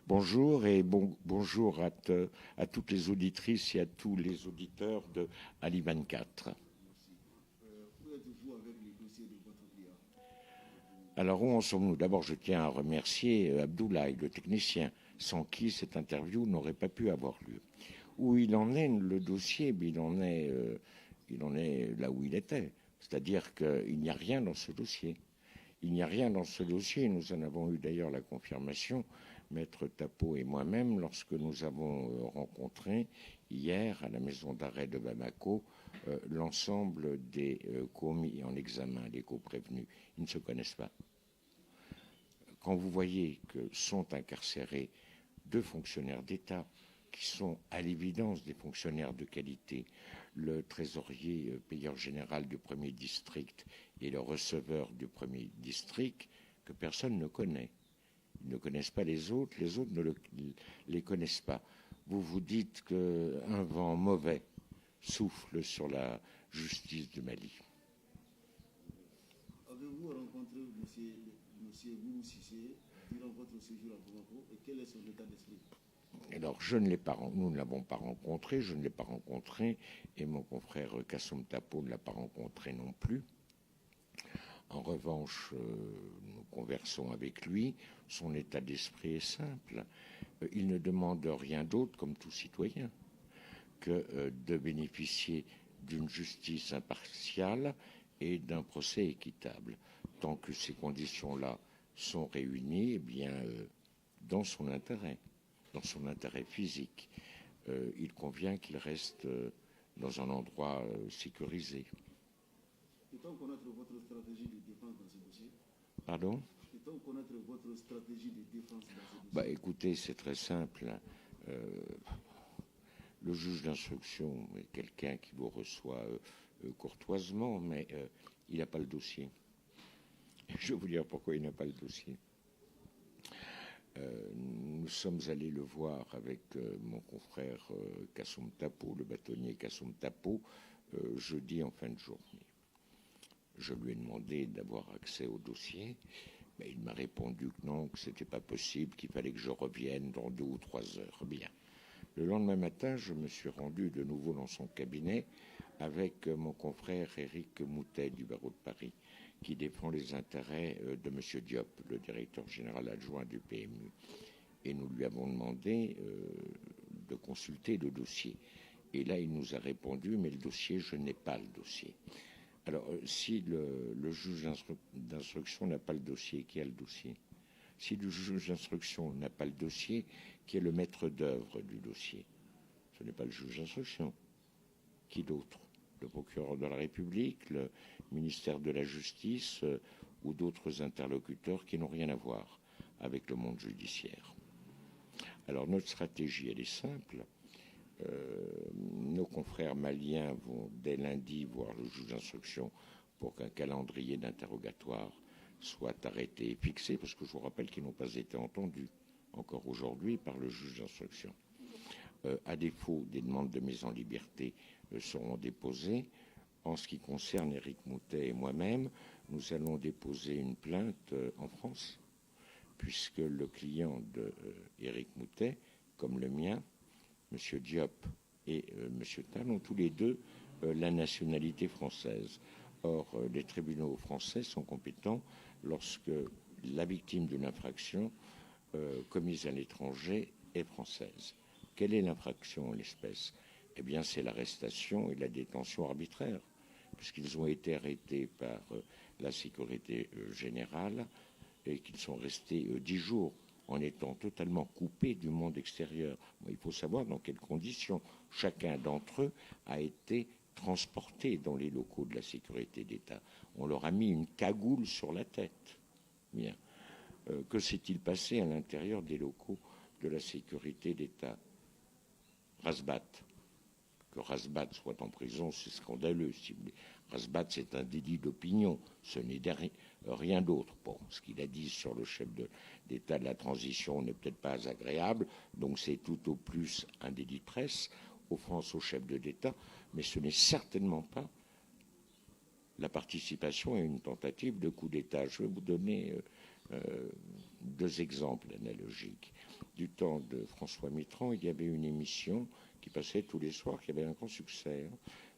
Bonjour et bonjour à toutes les auditrices et à tous les auditeurs de Ali 24. Où êtes-vous avec les dossiers de votre client? Alors où en sommes-nous? D'abord, je tiens à remercier Abdoulaye, le technicien, sans qui cette interview n'aurait pas pu avoir lieu. Où il en est le dossier? Il en est là où il était. C'est-à-dire qu'il n'y a rien dans ce dossier. Il n'y a rien dans ce dossier. Nous en avons eu d'ailleurs la confirmation, Maître Tapo et moi-même, lorsque nous avons rencontré hier à la maison d'arrêt de Bamako l'ensemble des commis en examen, des co-prévenus. Ils ne se connaissent pas. Quand vous voyez que sont incarcérés deux fonctionnaires d'État qui sont à l'évidence des fonctionnaires de qualité, le trésorier payeur général du premier district et le receveur du premier district, que personne ne connaît. Ils ne connaissent pas les autres ne les connaissent pas. Vous vous dites qu'un vent mauvais souffle sur la justice du Mali. Avez-vous rencontré M. Boubou Cissé durant votre séjour à Bamako et quel est son état d'esprit? Alors, nous ne l'avons pas rencontré, je ne l'ai pas rencontré, et mon confrère Kassoum Tapo ne l'a pas rencontré non plus. En revanche, nous conversons avec lui. Son état d'esprit est simple. Il ne demande rien d'autre, comme tout citoyen, que de bénéficier d'une justice impartiale et d'un procès équitable. Tant que ces conditions-là sont réunies, eh bien, dans son intérêt physique, il convient qu'il reste dans un endroit sécurisé. Peut-on connaître votre stratégie de défense dans ce dossier? Pardon? Peut-on connaître votre stratégie de défense dans ce dossier? Bah, écoutez, c'est très simple. Le juge d'instruction est quelqu'un qui vous reçoit courtoisement, mais il n'a pas le dossier. Je vais vous dire pourquoi il n'a pas le dossier. Nous sommes allés le voir avec mon confrère Kassoum Tapo, le bâtonnier Kassoum Tapo, jeudi en fin de journée. Je lui ai demandé d'avoir accès au dossier, mais il m'a répondu que non, que ce n'était pas possible, qu'il fallait que je revienne dans 2 ou 3 heures. Bien. Le lendemain matin, je me suis rendu de nouveau dans son cabinet avec mon confrère Éric Moutet du barreau de Paris, qui défend les intérêts de M. Diop, le directeur général adjoint du PMU. Et nous lui avons demandé de consulter le dossier. Et là, il nous a répondu, mais le dossier, je n'ai pas le dossier. Alors, si le juge d'instruction n'a pas le dossier, qui a le dossier? Si le juge d'instruction n'a pas le dossier, qui est le maître d'œuvre du dossier? Ce n'est pas le juge d'instruction. Qui d'autre? Le procureur de la République, le ministère de la Justice ou d'autres interlocuteurs qui n'ont rien à voir avec le monde judiciaire. Alors, notre stratégie, elle est simple. Nos confrères maliens vont dès lundi voir le juge d'instruction pour qu'un calendrier d'interrogatoire soit arrêté et fixé, parce que je vous rappelle qu'ils n'ont pas été entendus encore aujourd'hui par le juge d'instruction. À défaut, des demandes de mise en liberté seront déposées. En ce qui concerne Éric Moutet et moi-même, nous allons déposer une plainte en France, puisque le client de Éric Moutet, comme le mien, M. Diop et M. Tal ont tous les deux la nationalité française. Or, les tribunaux français sont compétents lorsque la victime d'une infraction commise à l'étranger est française. Quelle est l'infraction en l'espèce? Eh bien, c'est l'arrestation et la détention arbitraire, puisqu'ils ont été arrêtés par la sécurité générale et qu'ils sont restés 10 jours en étant totalement coupés du monde extérieur. Bon, il faut savoir dans quelles conditions chacun d'entre eux a été transporté dans les locaux de la sécurité d'État. On leur a mis une cagoule sur la tête. Bien. Que s'est-il passé à l'intérieur des locaux de la sécurité d'État? Rasbat. Que Rasbat soit en prison, c'est scandaleux, si vous voulez. Rasbat, c'est un délit d'opinion, ce n'est rien d'autre. Bon, ce qu'il a dit sur le chef d'État de la transition n'est peut-être pas agréable, donc c'est tout au plus un délit de presse, offense au chef de l'État, mais ce n'est certainement pas la participation à une tentative de coup d'État. Je vais vous donner Deux exemples analogiques. Du temps de François Mitterrand, il y avait une émission qui passait tous les soirs, qui avait un grand succès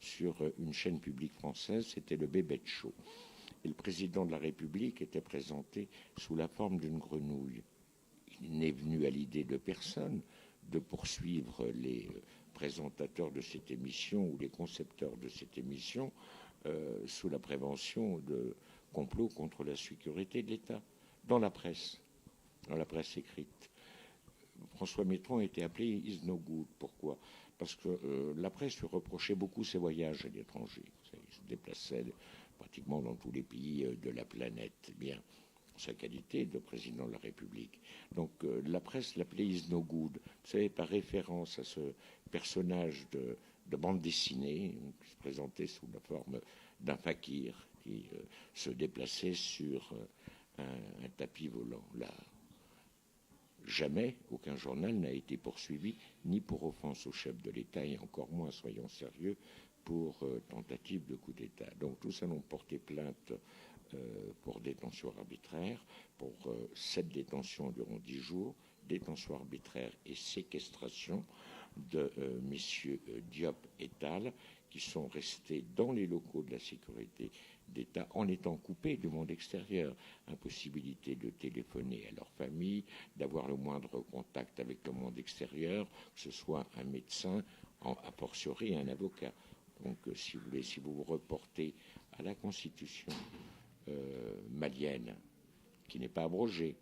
sur une chaîne publique française, c'était le Bébête Show. Et le président de la République était présenté sous la forme d'une grenouille. Il n'est venu à l'idée de personne de poursuivre les présentateurs de cette émission ou les concepteurs de cette émission sous la prévention de complots contre la sécurité de l'État, dans la presse écrite. François Mitterrand était appelé Is No Good. Pourquoi? Parce que la presse lui reprochait beaucoup ses voyages à l'étranger. Il se déplaçait pratiquement dans tous les pays de la planète, bien, en sa qualité de président de la République. Donc la presse l'appelait Is No Good. Vous savez, par référence à ce personnage de bande dessinée qui se présentait sous la forme d'un fakir qui se déplaçait sur un tapis volant. Là, jamais aucun journal n'a été poursuivi, ni pour offense au chef de l'État, et encore moins, soyons sérieux, pour tentative de coup d'État. Donc tous allons porter plainte pour détention arbitraire, pour 7 détentions durant 10 jours, détention arbitraire et séquestration de messieurs Diop et Tal, qui sont restés dans les locaux de la sécurité d'État en étant coupés du monde extérieur. Impossibilité de téléphoner à leur famille, d'avoir le moindre contact avec le monde extérieur, que ce soit un médecin, a fortiori un avocat. Donc, si vous voulez, si vous vous reportez à la Constitution malienne, qui n'est pas abrogée,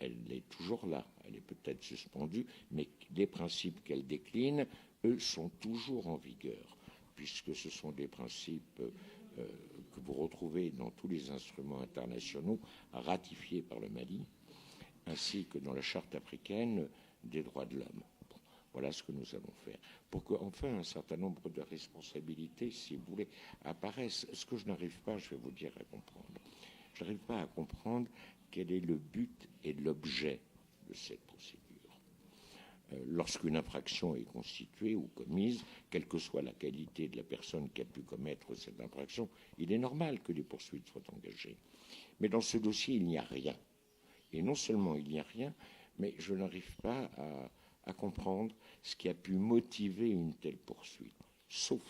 elle est toujours là, elle est peut-être suspendue, mais les principes qu'elle décline, eux, sont toujours en vigueur, puisque ce sont des principes que vous retrouvez dans tous les instruments internationaux ratifiés par le Mali, ainsi que dans la Charte africaine des droits de l'homme. Bon, voilà ce que nous allons faire. Pour qu'enfin un certain nombre de responsabilités, si vous voulez, apparaissent. Ce que je n'arrive pas, je vais vous dire, à comprendre. Je n'arrive pas à comprendre quel est le but et l'objet de cette procédure. Lorsqu'une infraction est constituée ou commise, quelle que soit la qualité de la personne qui a pu commettre cette infraction, il est normal que des poursuites soient engagées. Mais dans ce dossier, il n'y a rien. Et non seulement il n'y a rien, mais je n'arrive pas à comprendre ce qui a pu motiver une telle poursuite, sauf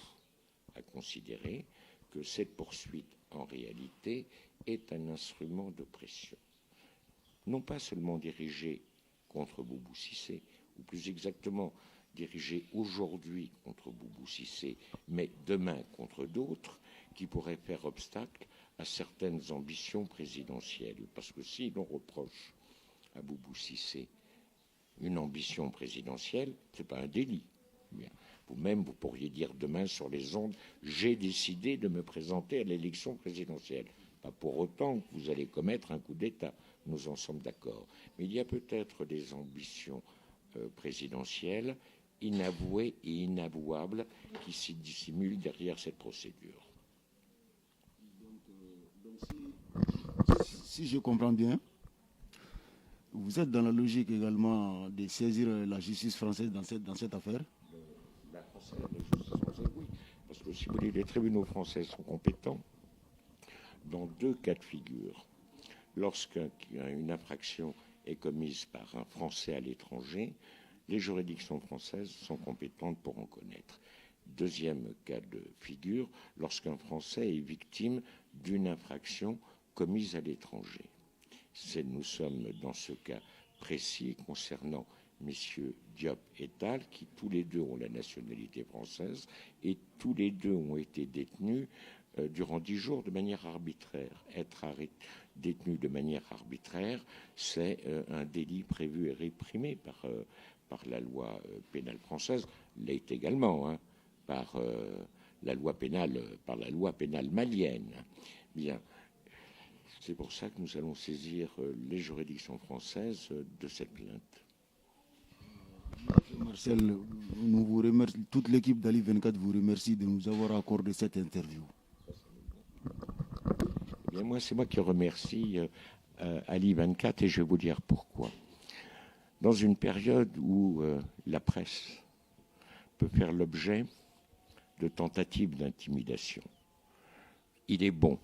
à considérer que cette poursuite, en réalité, est un instrument de pression. Non pas seulement dirigé contre Boubou Cissé, ou plus exactement dirigé aujourd'hui contre Boubou Cissé, mais demain contre d'autres, qui pourraient faire obstacle à certaines ambitions présidentielles. Parce que si l'on reproche à Boubou Cissé une ambition présidentielle, ce n'est pas un délit. Bien. Vous-même, vous pourriez dire demain sur les ondes, j'ai décidé de me présenter à l'élection présidentielle. Pas pour autant que vous allez commettre un coup d'État. Nous en sommes d'accord. Mais il y a peut-être des ambitions présidentielles inavouées et inavouables qui s'y dissimulent derrière cette procédure. Donc si je comprends bien, vous êtes dans la logique également de saisir la justice française dans cette affaire? La justice française, oui. Parce que si vous voulez, les tribunaux français sont compétents dans 2 cas de figure. Lorsqu'une infraction est commise par un Français à l'étranger, les juridictions françaises sont compétentes pour en connaître. Deuxième cas de figure, lorsqu'un Français est victime d'une infraction commise à l'étranger. Nous sommes dans ce cas précis concernant messieurs Diop et Tal, qui tous les deux ont la nationalité française et tous les deux ont été détenus durant 10 jours de manière arbitraire. Être détenu de manière arbitraire, c'est un délit prévu et réprimé par la loi pénale française, l'est également par la loi pénale malienne. Bien. C'est pour ça que nous allons saisir les juridictions françaises de cette plainte. Marcel, nous vous remercions, toute l'équipe d'Ali 24 vous remercie de nous avoir accordé cette interview. Eh bien, c'est moi qui remercie Ali 24 et je vais vous dire pourquoi. Dans une période où la presse peut faire l'objet de tentatives d'intimidation, il est bon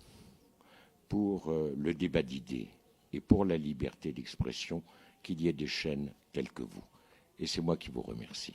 pour le débat d'idées et pour la liberté d'expression qu'il y ait des chaînes telles que vous. Et c'est moi qui vous remercie.